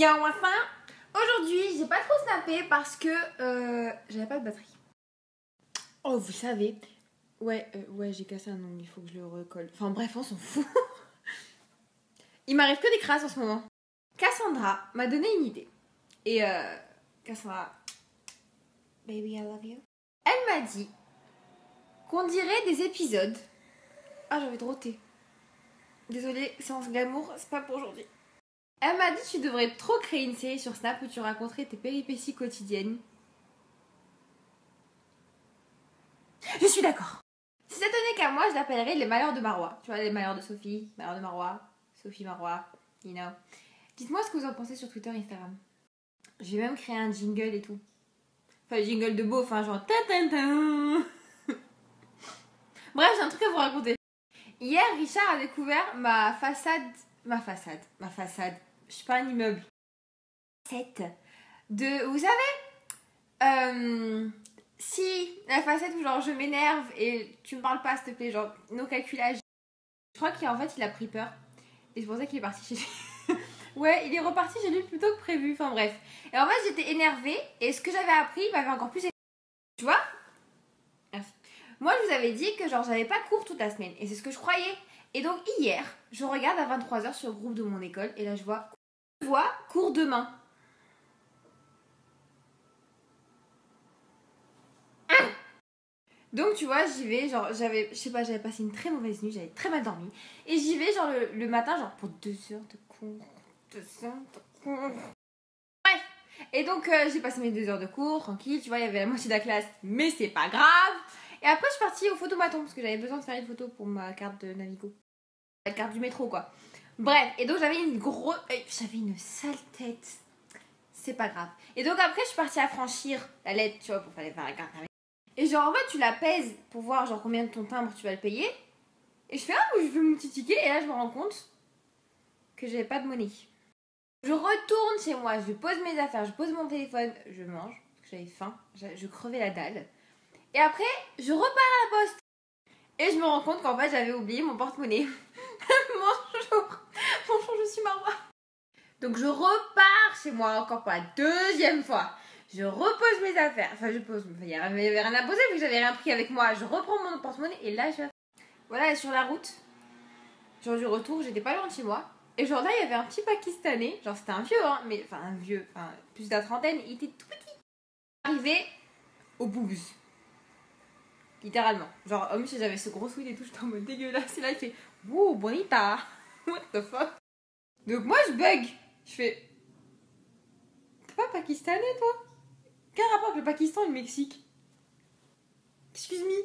Yo, enfin, aujourd'hui, j'ai pas trop snappé parce que j'avais pas de batterie. Oh, vous savez. Ouais, j'ai cassé un ongle, il faut que je le recolle. Enfin bref, on s'en fout. Il m'arrive que des crasses en ce moment. Cassandra m'a donné une idée. Et Cassandra, baby, I love you. Elle m'a dit qu'on dirait des épisodes. Ah, j'ai envie de roter. Désolée, séance glamour, c'est pas pour aujourd'hui. Elle m'a dit tu devrais trop créer une série sur Snap où tu raconterais tes péripéties quotidiennes. Je suis d'accord. Si ça tenait qu'à moi, je l'appellerais les malheurs de Marois. Tu vois, les malheurs de Sophie, malheurs de Marois, Sophie Marois, you know. Dites-moi ce que vous en pensez sur Twitter et Instagram. J'ai même créé un jingle et tout. Enfin, le jingle de beauf, hein, genre ta ta ta. Bref, j'ai un truc à vous raconter. Hier, Richard a découvert ma façade. Je suis pas un immeuble. Vous savez, si la facette où genre je m'énerve et tu me parles pas s'il te plaît, genre nos calculages. Je crois qu'en fait il a pris peur. Et c'est pour ça qu'il est parti chez lui. Ouais, il est reparti chez lui plus tôt que prévu. Enfin bref. Et en fait j'étais énervée et ce que j'avais appris m'avait encore plus énervée. Tu vois? Merci. Moi je vous avais dit que genre j'avais pas cours toute la semaine. Et c'est ce que je croyais. Et donc hier, je regarde à 23h sur le groupe de mon école et là je vois cours demain. Donc tu vois, j'y vais, genre j'avais passé une très mauvaise nuit, j'avais très mal dormi. Et j'y vais genre le matin, genre pour 2 heures de cours. 2 heures de cours. Bref. Et donc j'ai passé mes 2 heures de cours, tranquille, tu vois, il y avait la moitié de la classe, mais c'est pas grave. Et après je suis partie au photomaton, parce que j'avais besoin de faire une photo pour ma carte de Navigo. La carte du métro quoi. Bref, et donc j'avais une sale tête. C'est pas grave. Et donc après je suis partie affranchir la lettre, tu vois, pour faire la carte Navigo. Et genre en fait tu la pèses pour voir genre combien de ton timbre tu vas le payer. Et je fais je veux mon petit ticket et là je me rends compte que j'avais pas de monnaie. Je retourne chez moi, je pose mes affaires, je pose mon téléphone, je mange parce que j'avais faim, je crevais la dalle. Et après je repars à la poste. Et je me rends compte qu'en fait j'avais oublié mon porte-monnaie. Bonjour, je suis Marois. Donc je repars chez moi encore pour la deuxième fois. Je repose mes affaires. Enfin, il n'y avait rien à poser vu que j'avais rien pris avec moi. Je reprends mon porte-monnaie et là, voilà, sur la route, genre du retour, j'étais pas loin de chez moi. Et genre là, il y avait un petit Pakistanais. genre c'était un vieux, hein, mais enfin un vieux, plus de la trentaine. Il était tout petit. Arrivé au Boogs. Littéralement. Genre, même si j'avais ce gros sweat et tout, j'étais en mode dégueulasse. Et là, il fait ouh, bonita. What the fuck. Donc moi, je bug. Je fais t'es pas pakistanais, toi? Quel rapport avec le Pakistan et le Mexique? Excuse me.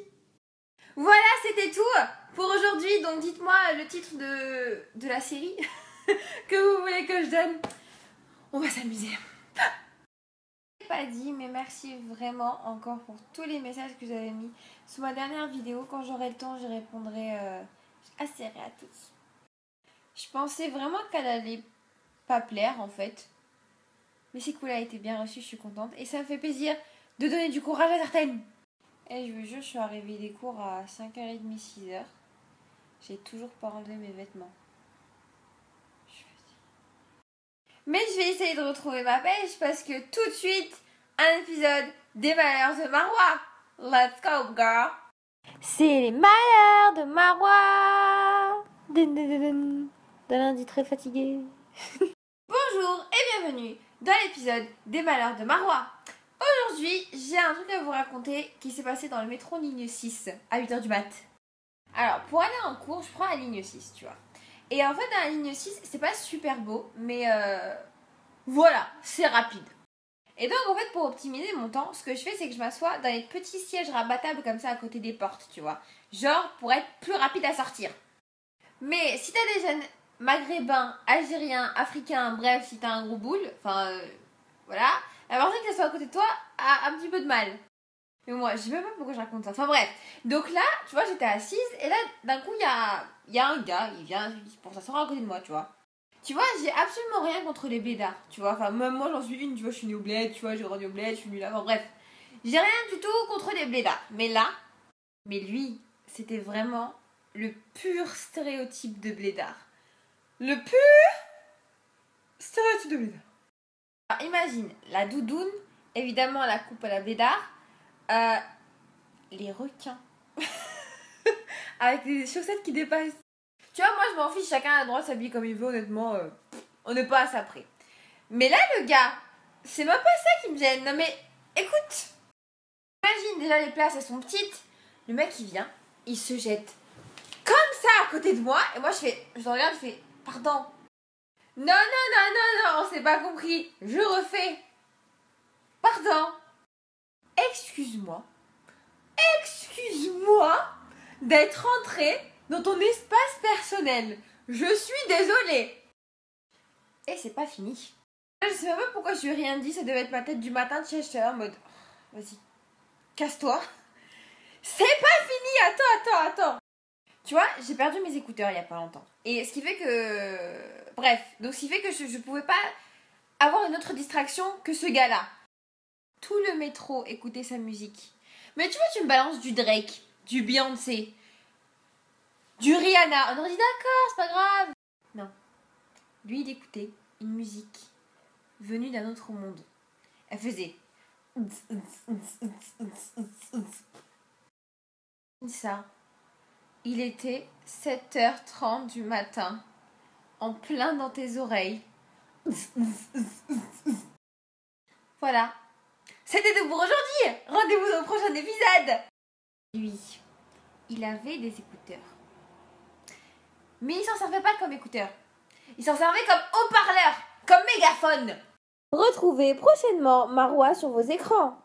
Voilà, c'était tout pour aujourd'hui. Donc dites-moi le titre de la série que vous voulez que je donne. On va s'amuser. Je n'ai pas dit, mais merci vraiment encore pour tous les messages que vous avez mis sous ma dernière vidéo. Quand j'aurai le temps, j'y répondrai assez à tous. Je pensais vraiment qu'elle allait pas plaire en fait. Mais c'est cool, elle a été bien reçue, je suis contente. Et ça me fait plaisir de donner du courage à certaines. Et je vous jure, je suis arrivée des cours à 5h30, 6h. J'ai toujours pas enlevé mes vêtements. Mais je vais essayer de retrouver ma pêche parce que tout de suite, un épisode des malheurs de Marois. Let's go, girl. C'est les malheurs de Marois. D'un lundi très fatigué. Bonjour et bienvenue dans l'épisode des malheurs de Marois. Aujourd'hui, j'ai un truc à vous raconter qui s'est passé dans le métro ligne 6 à 8h du mat. Alors, pour aller en cours, je prends la ligne 6, tu vois. Et en fait, dans la ligne 6, c'est pas super beau, mais voilà, c'est rapide. Et donc, en fait, pour optimiser mon temps, ce que je fais, c'est que je m'assois dans les petits sièges rabattables comme ça à côté des portes, tu vois. Genre, pour être plus rapide à sortir. Mais si t'as des jeunes maghrébins, algériens, africains, bref, si t'as un gros boule, voilà, la personne qui soit à côté de toi a un petit peu de mal. Mais moi, je sais même pas pourquoi je raconte ça. Enfin bref. Donc là, tu vois, j'étais assise et là, d'un coup, il y a un gars, il vient pour s'asseoir à côté de moi, tu vois. Tu vois, j'ai absolument rien contre les blédards, tu vois. Enfin, même moi, j'en suis une, tu vois, je suis née au bled, tu vois, j'ai grandi au bled, je suis née là. Enfin bref. J'ai rien du tout contre les blédards. Mais lui, c'était vraiment le pur stéréotype de blédard. Le pur stéréotype de blédard. Alors, imagine, la doudoune, évidemment la coupe à la bédard, les requins. Avec des chaussettes qui dépassent. Tu vois, moi je m'en fiche, chacun a le droit de s'habiller comme il veut, honnêtement, on n'est pas à ça près. Mais là, le gars, c'est même pas ça qui me gêne. Non mais, écoute, imagine déjà les places, elles sont petites. Le mec il vient, il se jette comme ça à côté de moi, et moi je le regarde, je fais, pardon. Non, non, non, non, non, on s'est pas compris. Je refais. Pardon. Excuse-moi. Excuse-moi d'être entré dans ton espace personnel. Je suis désolée. Et c'est pas fini. Je sais même pas pourquoi je lui ai rien dit. Ça devait être ma tête du matin. Tu sais, j'étais en mode, vas-y, casse-toi. C'est pas fini. Attends. Tu vois, j'ai perdu mes écouteurs il y a pas longtemps. Et ce qui fait que... Bref, donc ce qui fait que je pouvais pas avoir une autre distraction que ce gars-là. Tout le métro écoutait sa musique. Mais tu vois, tu me balances du Drake, du Beyoncé, du Rihanna. On aurait dit d'accord, c'est pas grave. Non. Lui, il écoutait une musique venue d'un autre monde. Elle faisait... Ça. Il était 7h30 du matin, en plein dans tes oreilles. Voilà. C'était tout pour aujourd'hui. Rendez-vous dans le prochain épisode. Lui, il avait des écouteurs. Mais il s'en servait pas comme écouteurs. Il s'en servait comme haut-parleur, comme mégaphone. Retrouvez prochainement Marois sur vos écrans.